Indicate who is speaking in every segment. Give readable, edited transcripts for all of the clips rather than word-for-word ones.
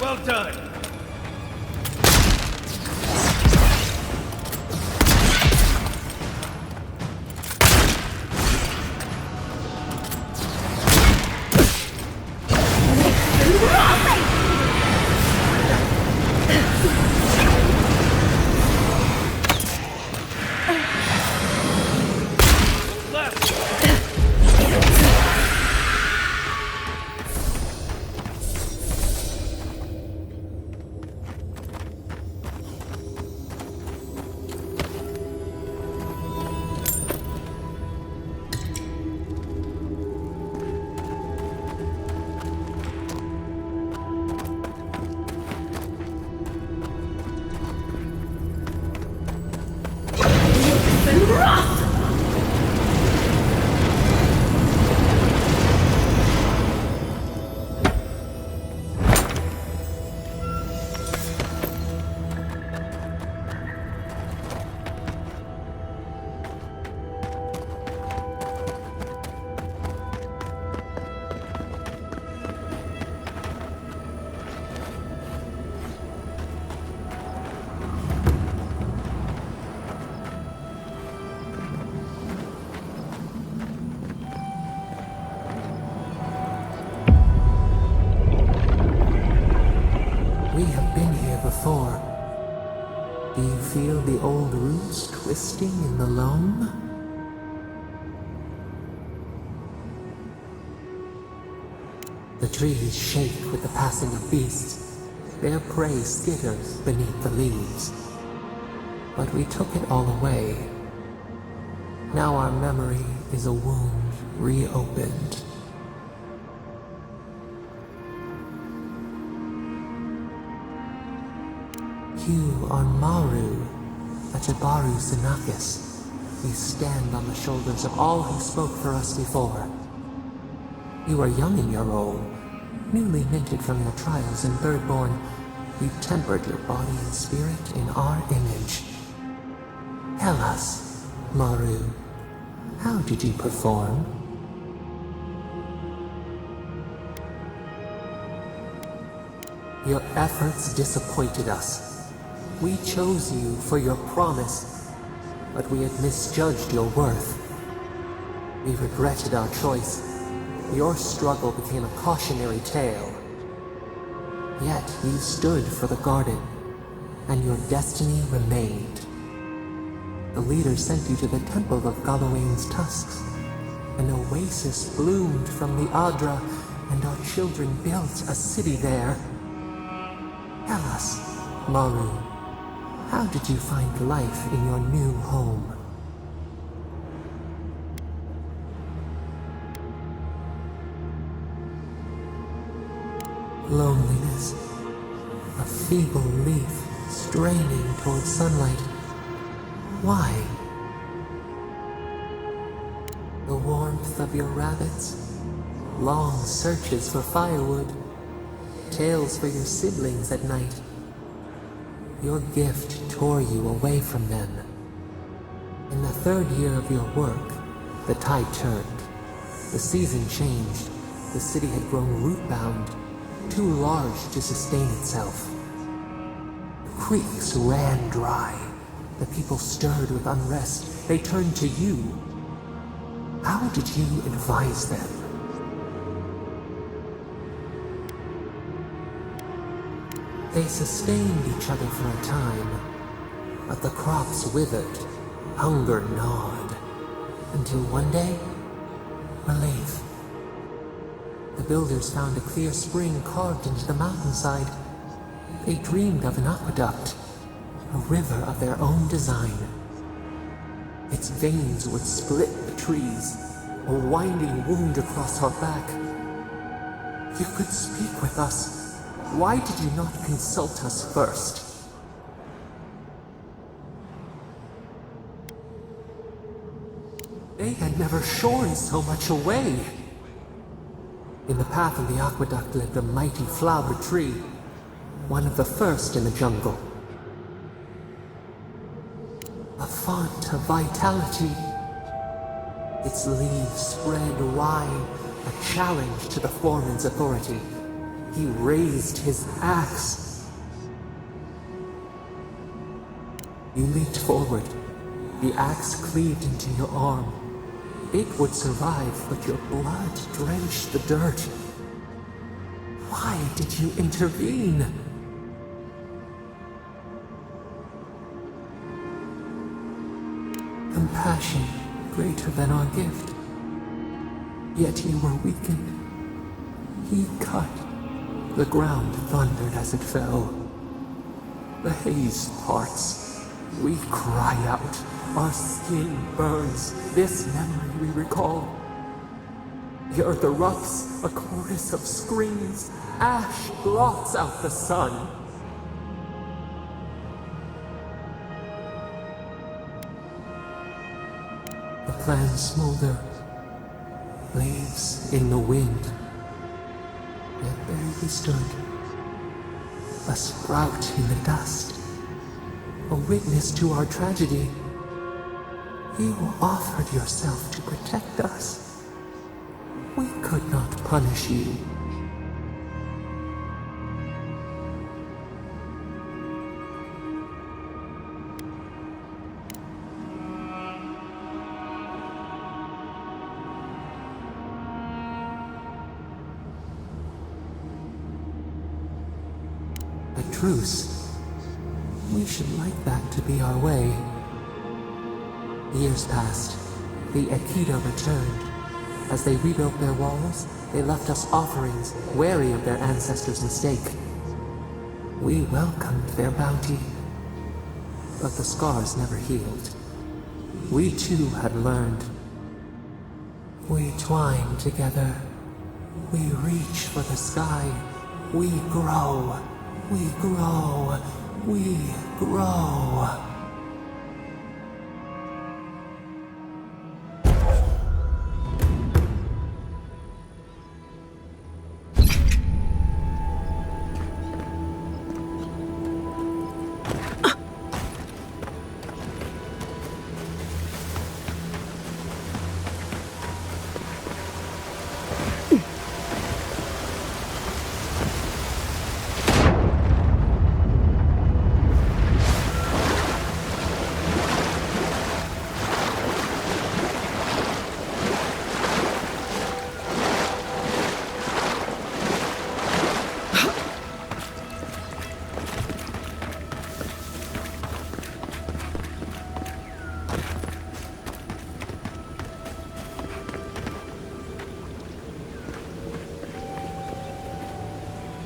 Speaker 1: Well done.
Speaker 2: We have been here before. Do you feel the old roots twisting in the loam? The trees shake with the passing of beasts. Their prey skitters beneath the leaves. But we took it all away. Now our memory is a wound reopened. You are Maru, a Jabaru Sinakis. You stand on the shoulders of all who spoke for us before. You are young in your role, newly minted from your trials in Birdborn. You tempered your body and spirit in our image. Tell us, Maru, how did you perform? Your efforts disappointed us. We chose you for your promise, but we had misjudged your worth. We regretted our choice. Your struggle became a cautionary tale. Yet you stood for the garden, and your destiny remained. The leader sent you to the temple of Galawain's tusks. An oasis bloomed from the Adra, and our children built a city there. Tell us, Maru, how did you find life in your new home? Loneliness. A feeble leaf straining towards sunlight. Why? The warmth of your rabbits? Long searches for firewood? Tales for your siblings at night? Your gift tore you away from them. In the third year of your work, the tide turned. The season changed. The city had grown root-bound, too large to sustain itself. The creeks ran dry. The people stirred with unrest. They turned to you. How did you advise them? They sustained each other for a time, but the crops withered, hunger gnawed, until one day, relief. The builders found a clear spring carved into the mountainside. They dreamed of an aqueduct, a river of their own design. Its veins would split the trees, a winding wound across our back. You could speak with us. Why did you not consult us first? They had never shorn so much away. In the path of the aqueduct lived a mighty flower tree, one of the first in the jungle. A font of vitality. Its leaves spread wide, a challenge to the foreman's authority. he raised his axe. You leaped forward. The axe cleaved into your arm. It would survive, but your blood drenched the dirt. Why did you intervene? Compassion greater than our gift. Yet you were weakened. He cut. The ground thundered as it fell. The haze parts. We cry out. Our skin burns. This memory we recall. The earth erupts, a chorus of screams. Ash blots out the sun. The plans smolder. Leaves in the wind. Yet there he stood. A sprout in the dust. A witness to our tragedy. You offered yourself to protect us. We could not punish you. A truce. We should like that to be our way. Years passed. The Equida returned. As they rebuilt their walls, they left us offerings, wary of their ancestors' mistake. We welcomed their bounty, but the scars never healed. We too had learned. We twine together. We reach for the sky. We grow. We grow. We grow.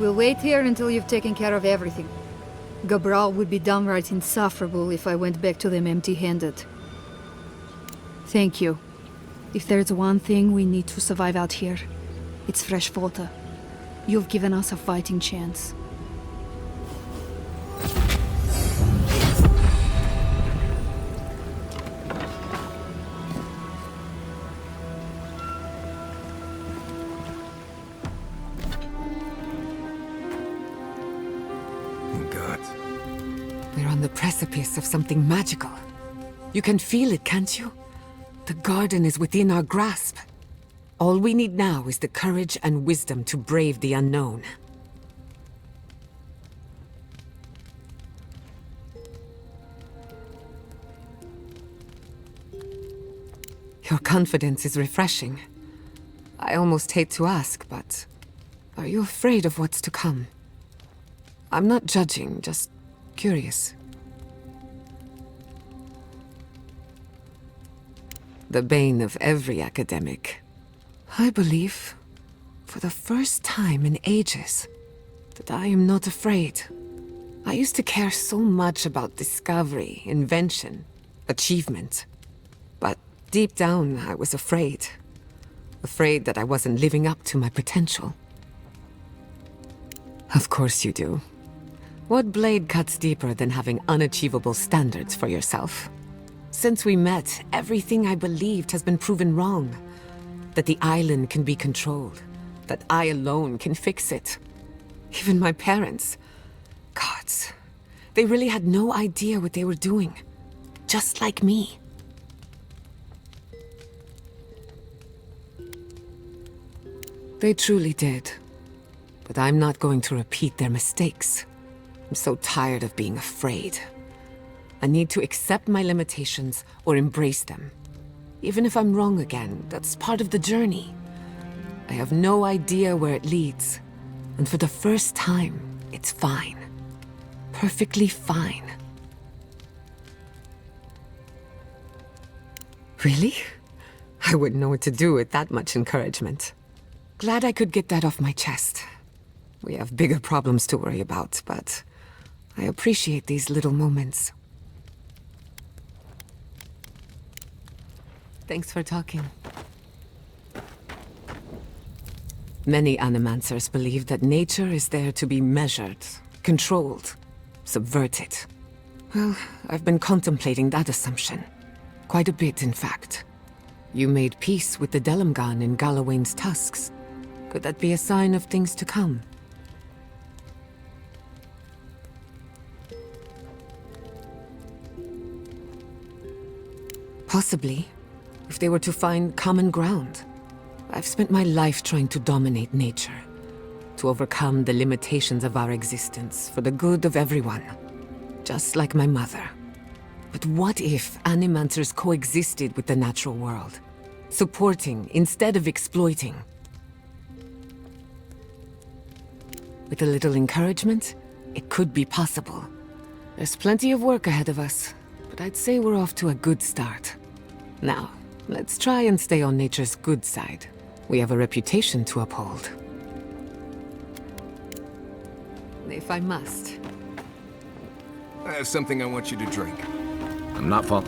Speaker 1: We'll wait here until you've taken care of everything. Gabral would be downright insufferable if I went back to them empty-handed. Thank you. If there's one thing we need to survive out here, it's fresh water. You've given us a fighting chance.
Speaker 3: We're on the precipice of something magical. You can feel it, can't you? The garden is within our grasp. All we need now is the courage and wisdom to brave the unknown. Your confidence is refreshing. I almost hate to ask, but are you afraid of what's to come? I'm not judging, just curious. The bane of every academic. I believe, for the first time in ages, that I am not afraid. I used to care so much about discovery, invention, achievement. But deep down, I was afraid. Afraid that I wasn't living up to my potential. Of course you do. What blade cuts deeper than having unachievable standards for yourself? Since we met, everything I believed has been proven wrong. That the island can be controlled. That I alone can fix it. Even my parents. Gods. They really had no idea what they were doing. Just like me. They truly did. but I'm not going to repeat their mistakes. I'm so tired of being afraid. I need to accept my limitations or embrace them. Even if I'm wrong again, that's part of the journey. I have no idea where it leads, and for the first time, it's fine. Perfectly fine. Really? I wouldn't know what to do with that much encouragement. Glad I could get that off my chest. We have bigger problems to worry about, but I appreciate these little moments. Thanks for talking. Many animancers believe that nature is there to be measured, controlled, subverted. Well, I've been contemplating that assumption. Quite a bit, in fact. You made peace with the Delimgan in Galawain's tusks. Could that be a sign of things to come? Possibly, if they were to find common ground. I've spent my life trying to dominate nature, to overcome the limitations of our existence for the good of everyone, just like my mother. But what if animancers coexisted with the natural world, supporting instead of exploiting? With a little encouragement, it could be possible. There's plenty of work ahead of us, but I'd say we're off to a good start. Now, let's try and stay on nature's good side. We have a reputation to uphold. If I must.
Speaker 4: I have something I want you to drink.
Speaker 5: I'm not fault.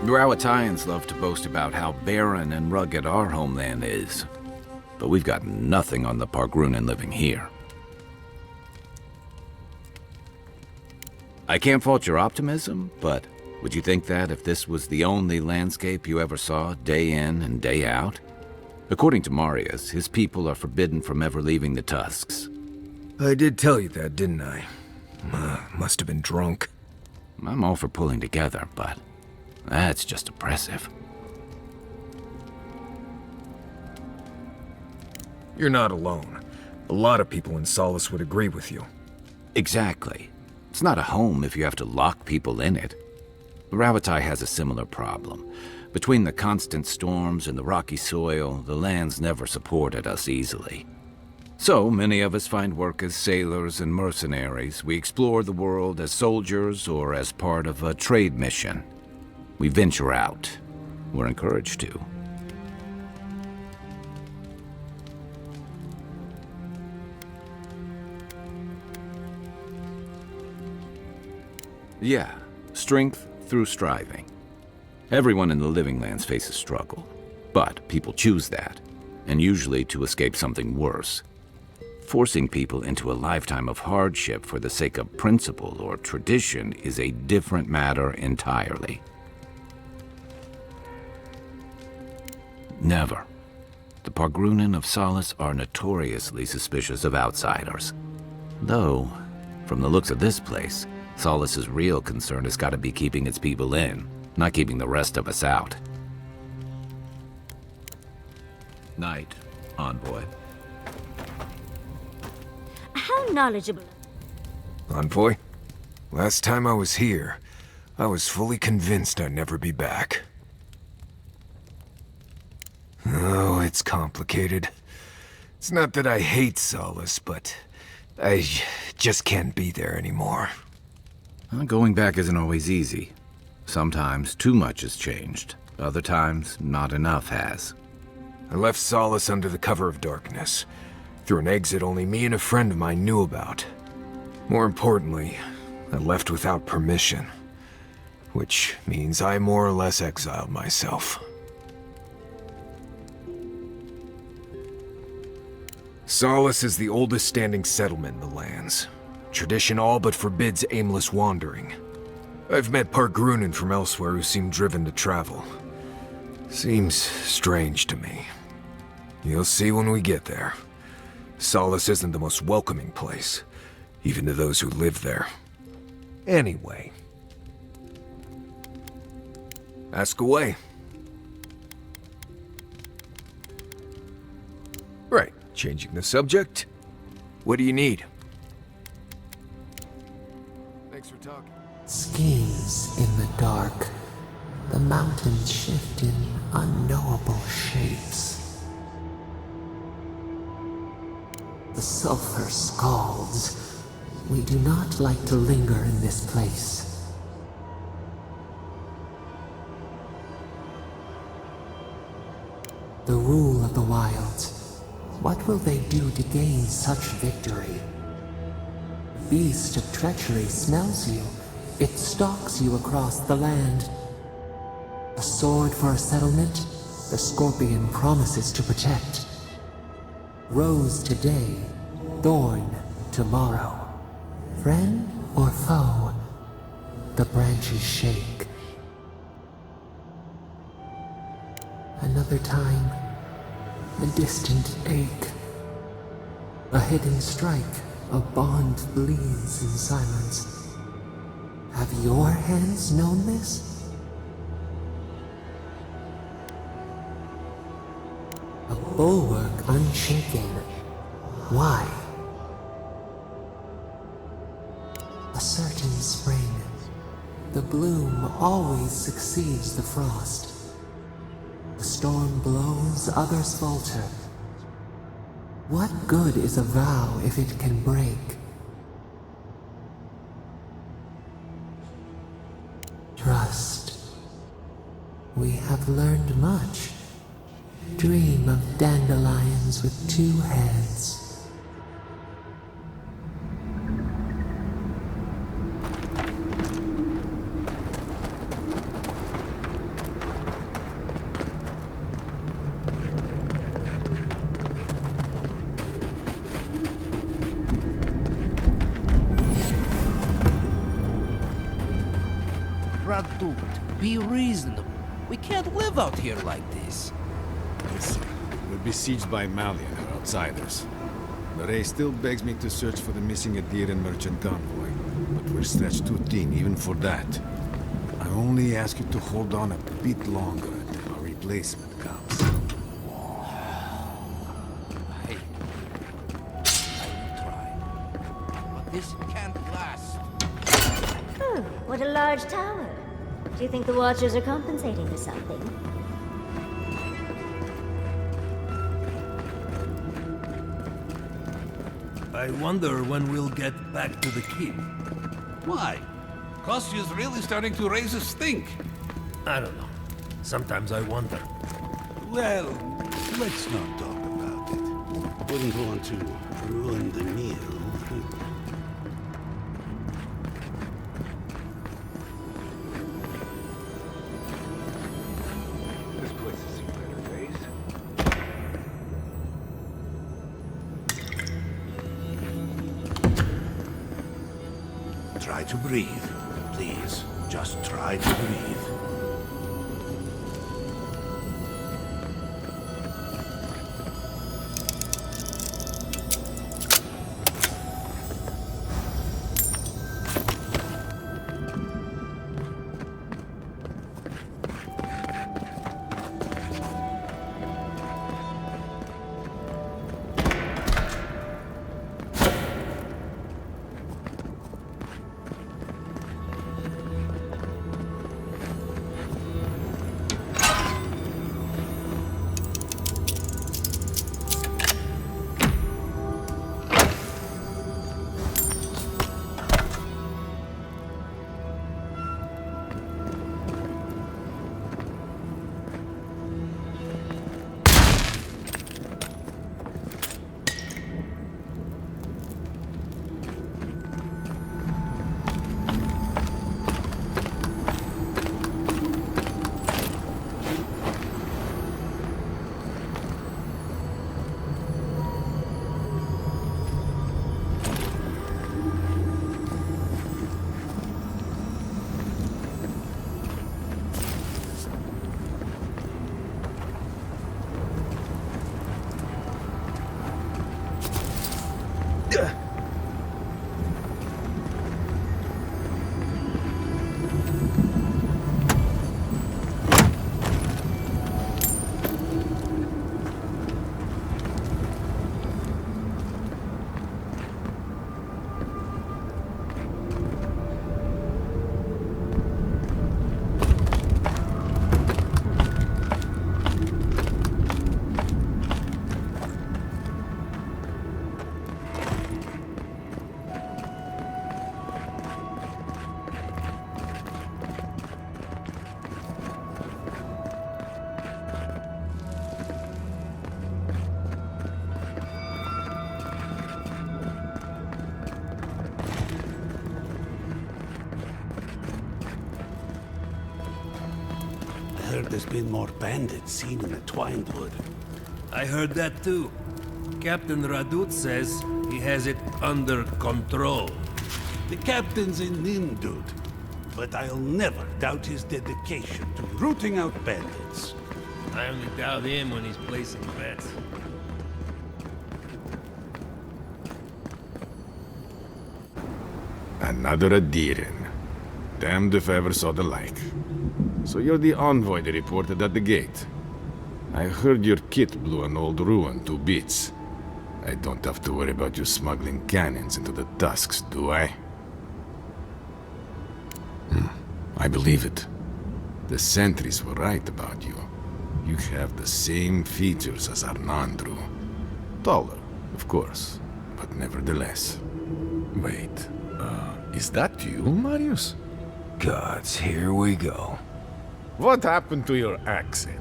Speaker 5: Rawatayans love to boast about how barren and rugged our homeland is. But we've got nothing on the Pargrunan living here. I can't fault your optimism, but would you think that if this was the only landscape you ever saw, day in and day out? According to Marius, his people are forbidden from ever leaving the Tusks.
Speaker 4: I did tell you that, didn't I? Must have been drunk.
Speaker 5: I'm all for pulling together, but that's just oppressive.
Speaker 4: You're not alone. A lot of people in Solace would agree with you.
Speaker 5: Exactly. It's not a home if you have to lock people in it. Ravatai has a similar problem. Between the constant storms and the rocky soil, the land's never supported us easily. So, many of us find work as sailors and mercenaries. We explore the world as soldiers or as part of a trade mission. We venture out. We're encouraged to. Yeah, strength through striving. Everyone in the Living Lands faces struggle, but people choose that, and usually to escape something worse. Forcing people into a lifetime of hardship for the sake of principle or tradition is a different matter entirely. Never. The Pargrunan of Solace are notoriously suspicious of outsiders. Though, from the looks of this place, Solace's real concern has got to be keeping its people in, not keeping the rest of us out. Night, Envoy.
Speaker 6: How knowledgeable.
Speaker 4: Envoy? Last time I was here, I was fully convinced I'd never be back. Oh, it's complicated. It's not that I hate Solace, but I just can't be there anymore.
Speaker 5: Going back isn't always easy. Sometimes too much has changed. Other times, not enough has.
Speaker 4: I left Solace under the cover of darkness, through an exit only me and a friend of mine knew about. More importantly, I left without permission, which means I more or less exiled myself. Solace is the oldest standing settlement in the lands. Tradition all but forbids aimless wandering. I've met Pargrunan from elsewhere who seem driven to travel. Seems strange to me. You'll see when we get there. Solace isn't the most welcoming place, even to those who live there. Anyway. Ask away. Right, changing the subject. What do you need? Thanks for talking.
Speaker 2: Schemes in the dark. The mountains shift in unknowable shapes. The sulfur scalds. We do not like to linger in this place. The rule of the wilds. What will they do to gain such victory? Beast of treachery smells you. It stalks you across the land. A sword for a settlement, the scorpion promises to protect. Rose today, thorn tomorrow. Friend or foe, the branches shake. Another time, a distant ache. A hidden strike, a bond bleeds in silence. Have your hands known this? A bulwark unshaken. Why? A certain spring. The bloom always succeeds the frost. The storm blows, others falter. What good is a vow if it can break? Trust. We have learned much. Dream of dandelions with two heads.
Speaker 7: Be reasonable. We can't live out here like this.
Speaker 8: Listen, we're besieged by Malian or outsiders. Serie still begs me to search for the missing Adirian merchant convoy, but we're stretched too thin even for that. I only ask you to hold on a bit longer until our replacement comes.
Speaker 7: I will try. But this can't last.
Speaker 6: Oh, what a large tower. Do you think the Watchers are compensating for something?
Speaker 9: I wonder when we'll get back to the keep.
Speaker 7: Why? Kostyu's really starting to raise a stink.
Speaker 9: I don't know. Sometimes I wonder.
Speaker 10: Well, let's not talk about it. Wouldn't want to ruin the meal.
Speaker 4: This place has seen better days.
Speaker 10: Try to breathe. Please, just try to breathe. there's been more bandits seen in the Twined Wood.
Speaker 9: I heard that too. Captain Radut says he has it under control.
Speaker 10: The captain's a nin dude, but I'll never doubt his dedication to rooting out bandits.
Speaker 9: I only doubt him when he's placing bets.
Speaker 8: Another Adiran. Damned if I ever saw the like. So you're the envoy they reported at the gate. I heard your kit blew an old ruin to bits. I don't have to worry about you smuggling cannons into the tusks, do I? I believe it. The sentries were right about you. You have the same features as Arnandru. Taller, of course, but nevertheless. Wait, is that you, Marius?
Speaker 4: Gods, here we go.
Speaker 8: What happened to your accent?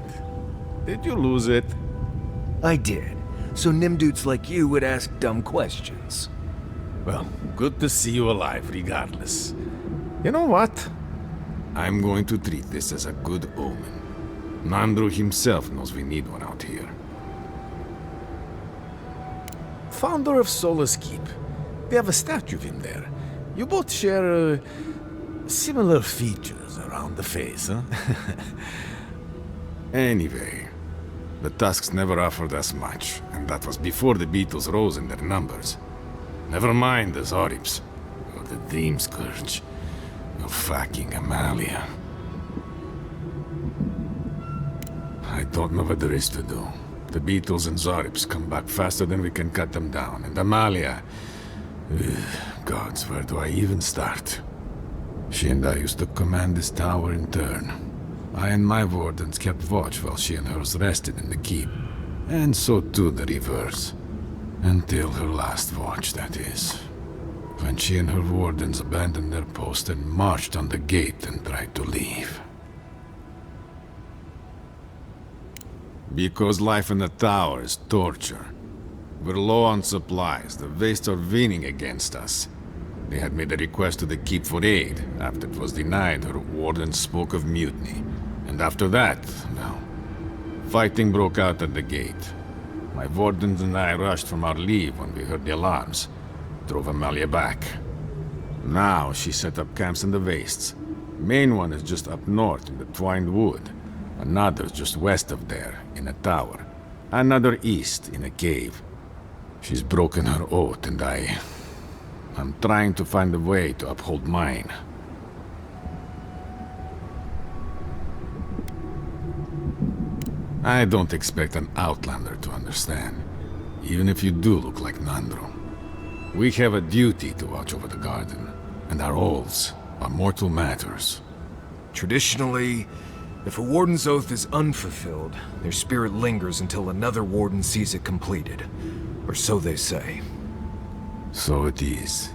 Speaker 8: Did you lose it?
Speaker 4: I did. So Nimdudes like you would ask dumb questions.
Speaker 8: Well, good to see you alive, regardless. You know what? I'm going to treat this as a good omen. Nandru himself knows we need one out here. Founder of Solace Keep. We have a statue of him there. You both share, similar features around the face, huh? Anyway, the Tusks never offered us much, and that was before the Beetles rose in their numbers. Never mind the Zoribs, or the Dream Scourge, or fucking Amalia. I don't know what there is to do. The Beetles and Zoribs come back faster than we can cut them down, and Amalia... Gods, where do I even start? She and I used to command this tower in turn. I and my wardens kept watch while she and hers rested in the keep. And so too the reverse. Until her last watch, that is. When she and her wardens abandoned their post and marched on the gate and tried to leave. Because life in the tower is torture. We're low on supplies. The Vastes are leaning against us. They had made a request to the keep for aid. After it was denied, her warden spoke of mutiny. And after that, well, fighting broke out at the gate. My wardens and I rushed from our leave when we heard the alarms. Drove Amalia back. Now she set up camps in the Vastes. Main one is just up north in the Twined Wood. Another's just west of there, in a tower. Another east, in a cave. She's broken her oath, and I'm trying to find a way to uphold mine. I don't expect an outlander to understand, even if you do look like Nandru. We have a duty to watch over the garden, and our oaths are mortal matters.
Speaker 4: Traditionally, if a warden's oath is unfulfilled, their spirit lingers until another warden sees it completed. Or so they say.
Speaker 8: So it is.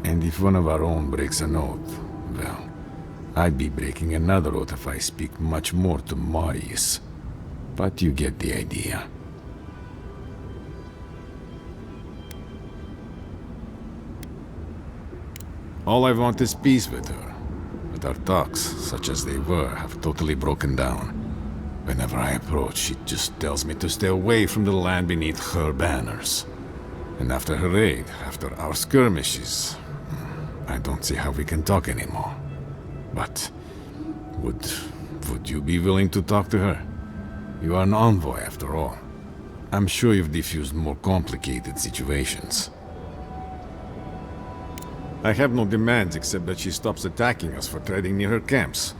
Speaker 8: And if one of our own breaks an oath, well, I'd be breaking another oath if I speak much more to Marius. But you get the idea. All I want is peace with her. But our talks, such as they were, have totally broken down. Whenever I approach, she just tells me to stay away from the land beneath her banners. And after her raid, after our skirmishes, I don't see how we can talk anymore. But would you be willing to talk to her? You are an envoy, after all. I'm sure you've diffused more complicated situations. I have no demands except that she stops attacking us for treading near her camps.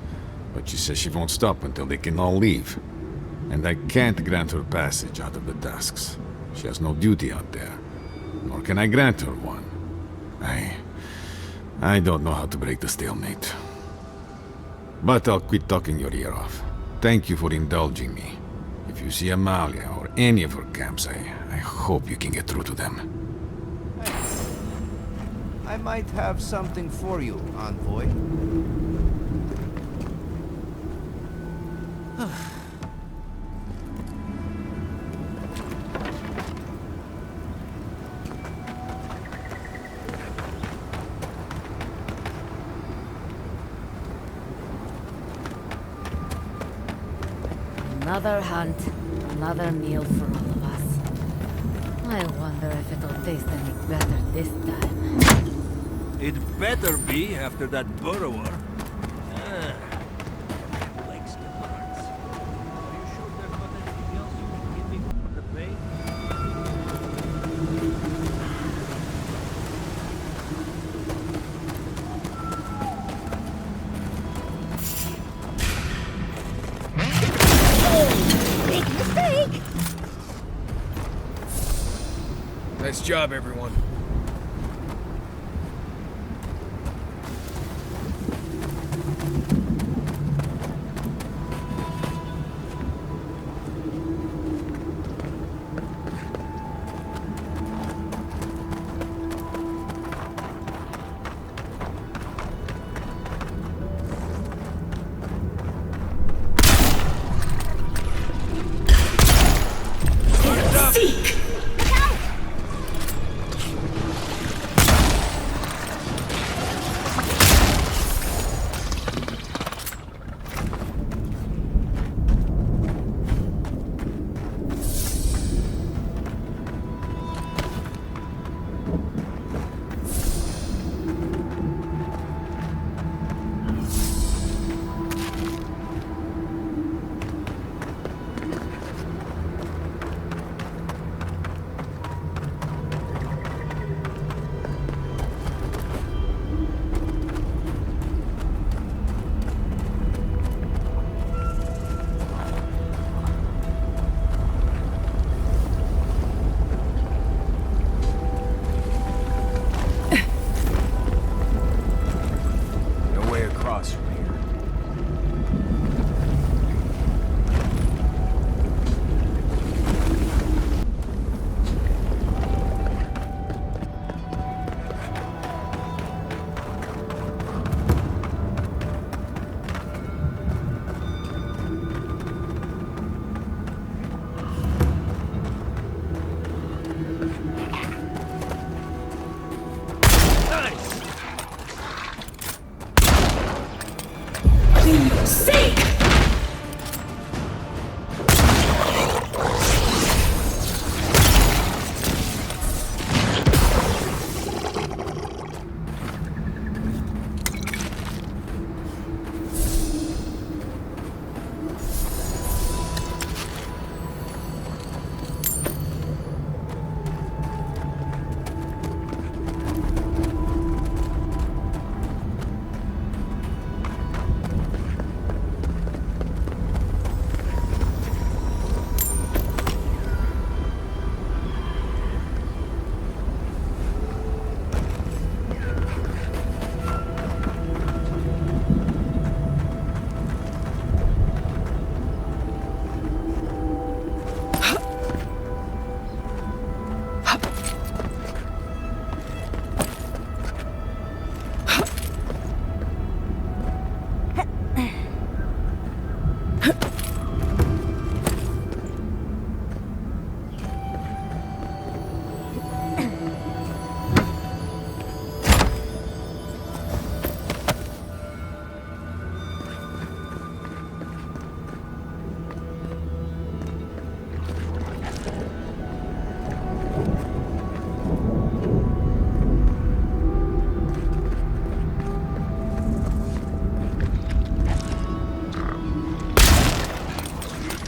Speaker 8: But she says she won't stop until they can all leave. And I can't grant her passage out of the Tusks. She has no duty out there. Nor can I grant her one. I don't know how to break the stalemate. But I'll quit talking your ear off. Thank you for indulging me. If you see Amalia or any of her camps, I hope you can get through to them.
Speaker 11: I might have something for you, envoy.
Speaker 12: Another hunt, another meal for all of us. I wonder if it'll taste any better this time.
Speaker 9: It better be after that burrower. Likes the parts. Are you sure there's not anything else you can give me for the pay?
Speaker 6: Big mistake!
Speaker 4: Nice job, everyone.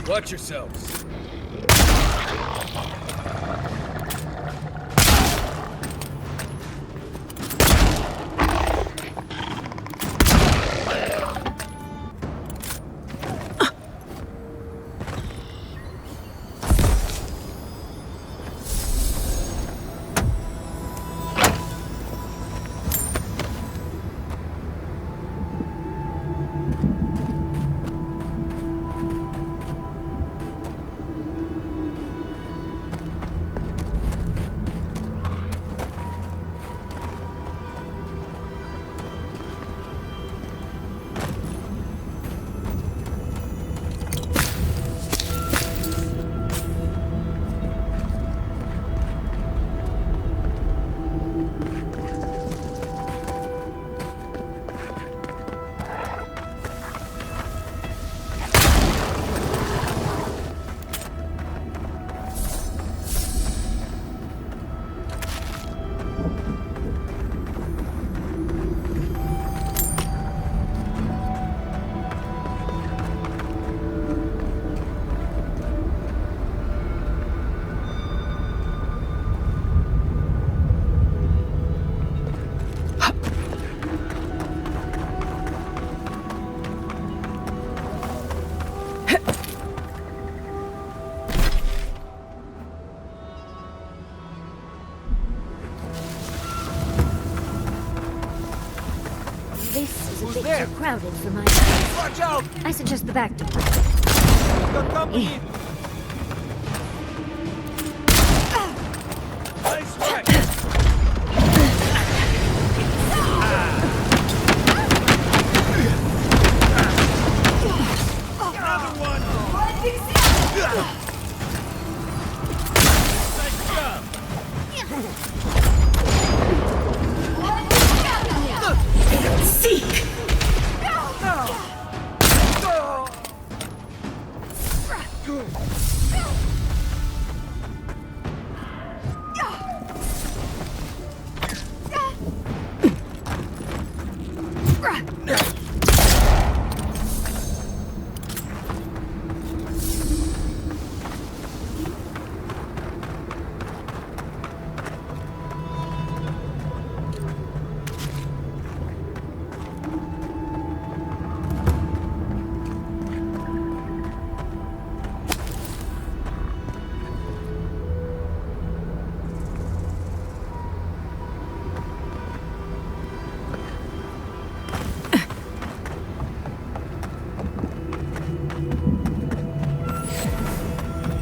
Speaker 4: Watch yourselves.
Speaker 6: is a bit too crowded for my...
Speaker 9: Watch out!
Speaker 6: I suggest the back door.
Speaker 9: Got company! Nice work! Another one! Nice job!
Speaker 6: Seek!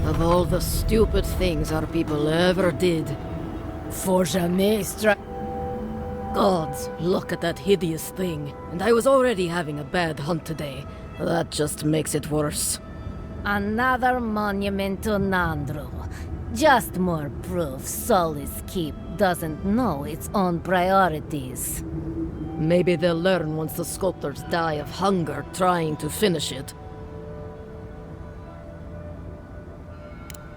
Speaker 12: Of all the stupid things our people ever did, for jamais Gods, look at that hideous thing. And I was already having a bad hunt today. That just makes it worse.
Speaker 6: Another monument to Nandru. Just more proof Solis Keep doesn't know its own priorities.
Speaker 12: Maybe they'll learn once the sculptors die of hunger trying to finish it.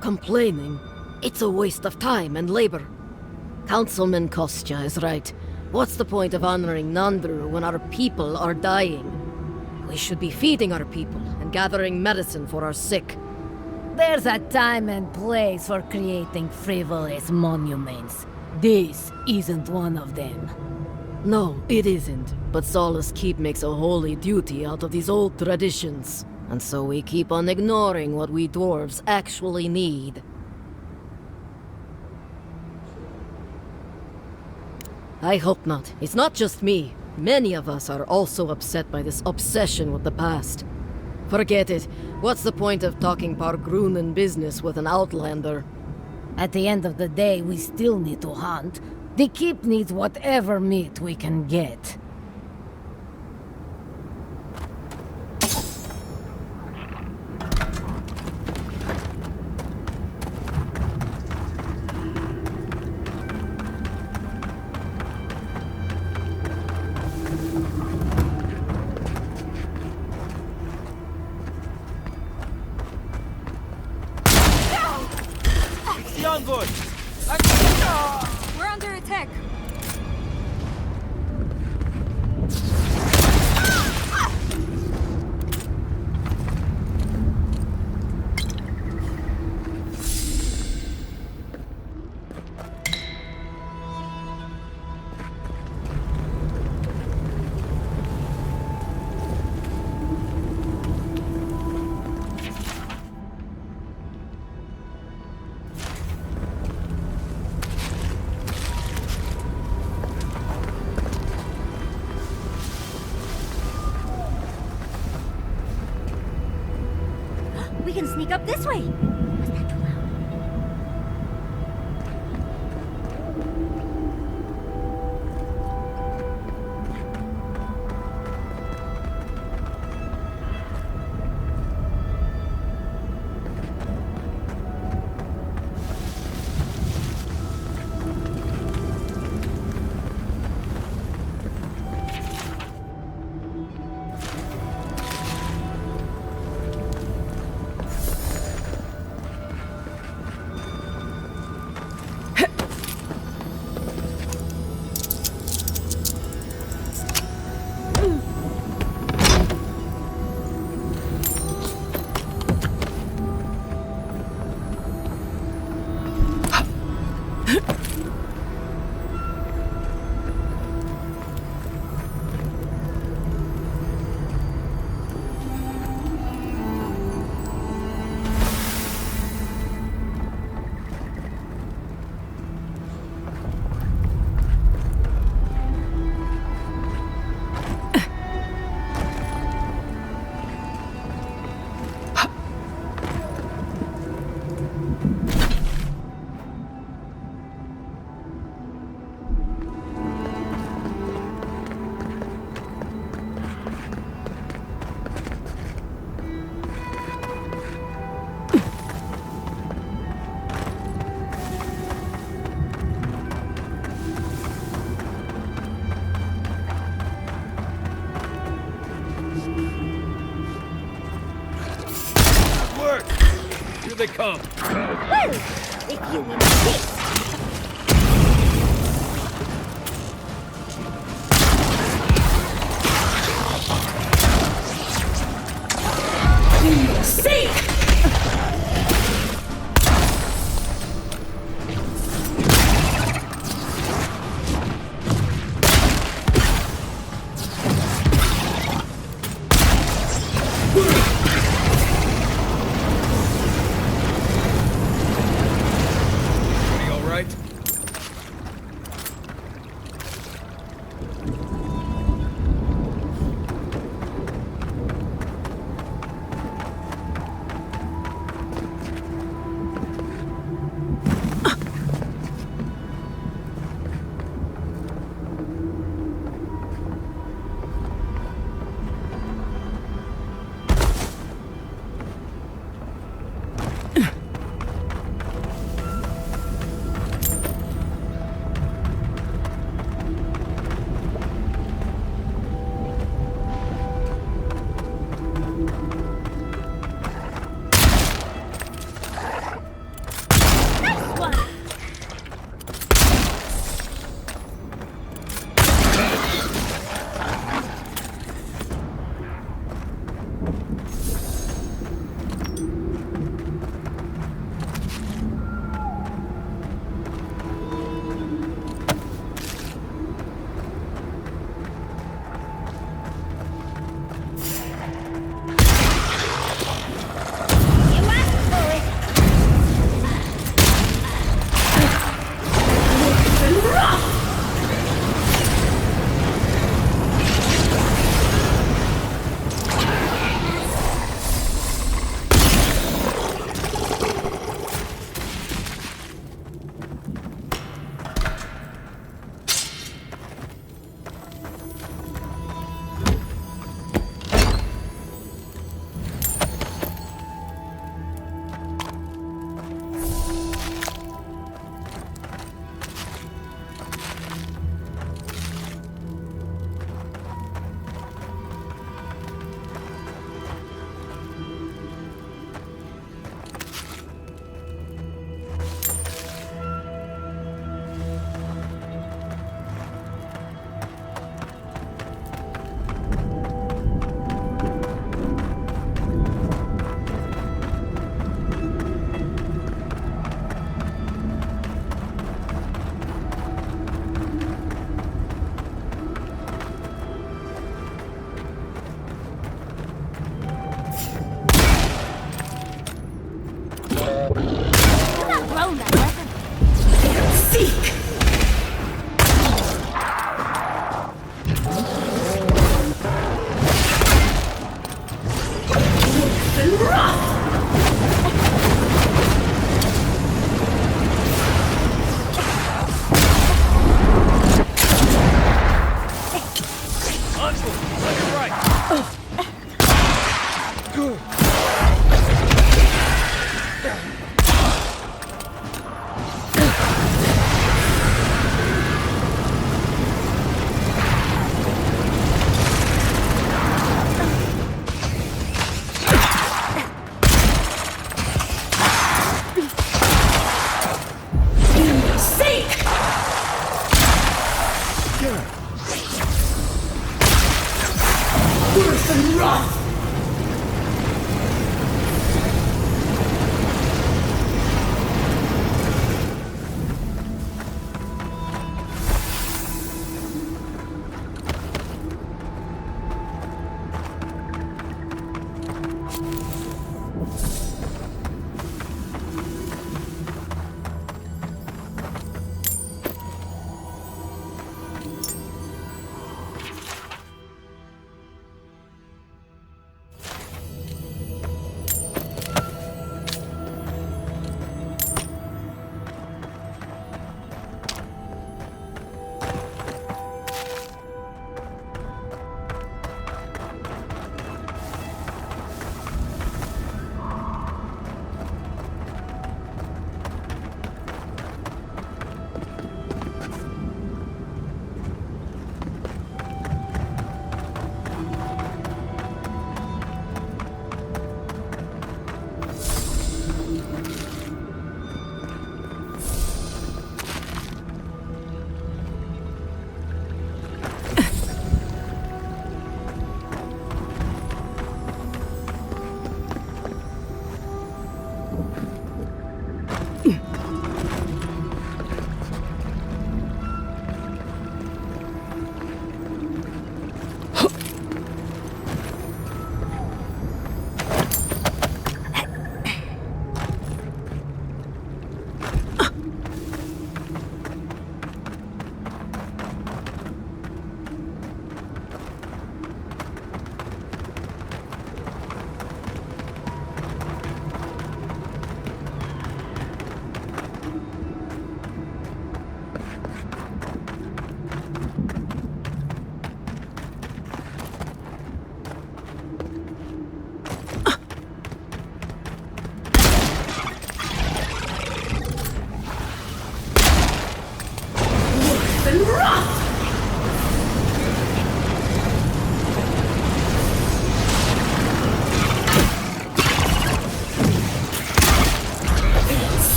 Speaker 12: Complaining? It's a waste of time and labor. Councilman Kostya is right. What's the point of honoring Nandru when our people are dying? We should be feeding our people and gathering medicine for our sick.
Speaker 6: There's a time and place for creating frivolous monuments. This isn't one of them.
Speaker 12: No, it isn't. But Solace Keep makes a holy duty out of these old traditions. And so we keep on ignoring what we dwarves actually need. I hope not. It's not just me. Many of us are also upset by this obsession with the past. Forget it. What's the point of talking Pargrunen business with an outlander?
Speaker 6: At the end of the day, we still need to hunt. The keep needs whatever meat we can get.
Speaker 1: We're under attack.
Speaker 6: We can sneak up this way. Was that too loud?
Speaker 9: they come.
Speaker 6: Well, if you insist.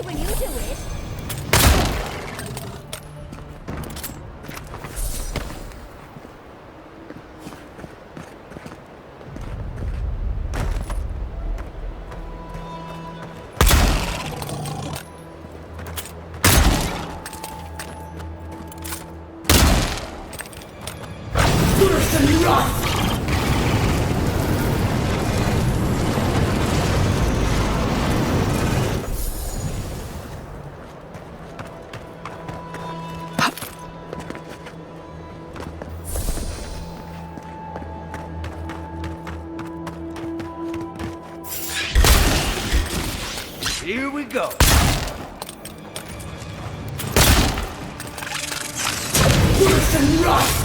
Speaker 13: when you do it.
Speaker 9: Here we go.
Speaker 13: Worse than rust!